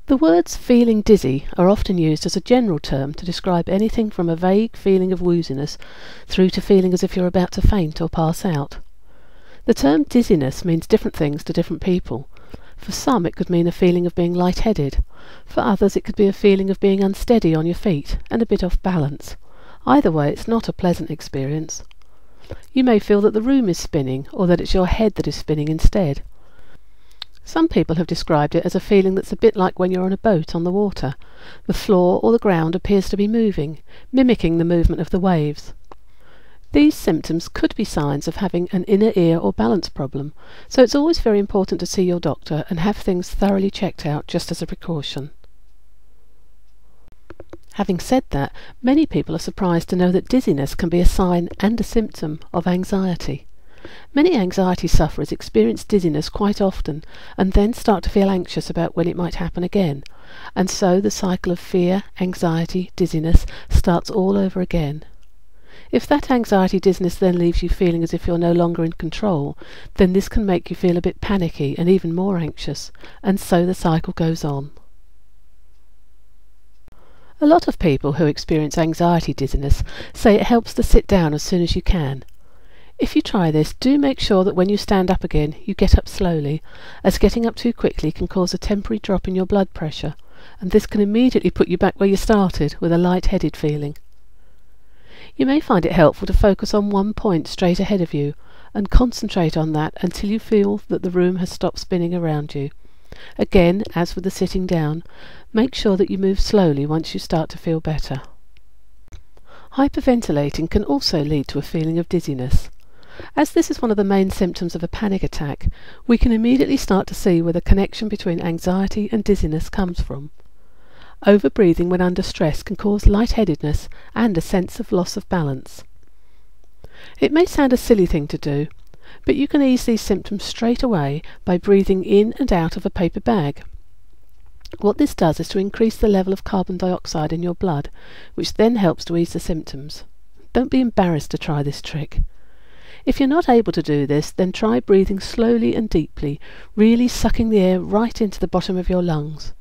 The words feeling dizzy are often used as a general term to describe anything from a vague feeling of wooziness through to feeling as if you're about to faint or pass out. The term dizziness means different things to different people. For some it could mean a feeling of being lightheaded. For others it could be a feeling of being unsteady on your feet and a bit off balance. Either way, it's not a pleasant experience. You may feel that the room is spinning, or that it's your head that is spinning instead. Some people have described it as a feeling that's a bit like when you're on a boat on the water. The floor or the ground appears to be moving, mimicking the movement of the waves. These symptoms could be signs of having an inner ear or balance problem, so it's always very important to see your doctor and have things thoroughly checked out just as a precaution. Having said that, many people are surprised to know that dizziness can be a sign and a symptom of anxiety. Many anxiety sufferers experience dizziness quite often and then start to feel anxious about when it might happen again, and so the cycle of fear, anxiety, dizziness starts all over again. If that anxiety dizziness then leaves you feeling as if you're no longer in control, then this can make you feel a bit panicky and even more anxious, and so the cycle goes on. A lot of people who experience anxiety dizziness say it helps to sit down as soon as you can. If you try this, do make sure that when you stand up again, you get up slowly, as getting up too quickly can cause a temporary drop in your blood pressure, and this can immediately put you back where you started with a light-headed feeling. You may find it helpful to focus on one point straight ahead of you, and concentrate on that until you feel that the room has stopped spinning around you. Again, as with the sitting down, make sure that you move slowly once you start to feel better. Hyperventilating can also lead to a feeling of dizziness. As this is one of the main symptoms of a panic attack, we can immediately start to see where the connection between anxiety and dizziness comes from. Over-breathing when under stress can cause lightheadedness and a sense of loss of balance. It may sound a silly thing to do, but you can ease these symptoms straight away by breathing in and out of a paper bag. What this does is to increase the level of carbon dioxide in your blood, which then helps to ease the symptoms. Don't be embarrassed to try this trick. If you're not able to do this, then try breathing slowly and deeply, really sucking the air right into the bottom of your lungs.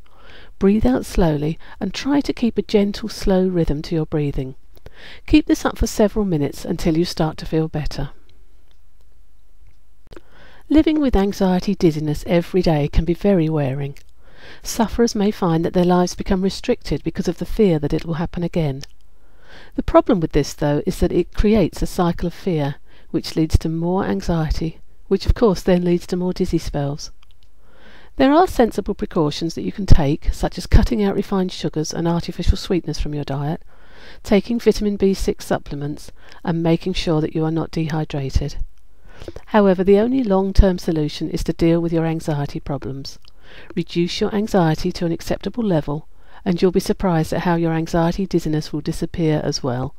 Breathe out slowly and try to keep a gentle, slow rhythm to your breathing. Keep this up for several minutes until you start to feel better. Living with anxiety dizziness every day can be very wearing. Sufferers may find that their lives become restricted because of the fear that it will happen again. The problem with this, though, is that it creates a cycle of fear, which leads to more anxiety, which of course then leads to more dizzy spells. There are sensible precautions that you can take, such as cutting out refined sugars and artificial sweeteners from your diet, taking vitamin B6 supplements, and making sure that you are not dehydrated. However, the only long-term solution is to deal with your anxiety problems. Reduce your anxiety to an acceptable level, and you'll be surprised at how your anxiety dizziness will disappear as well.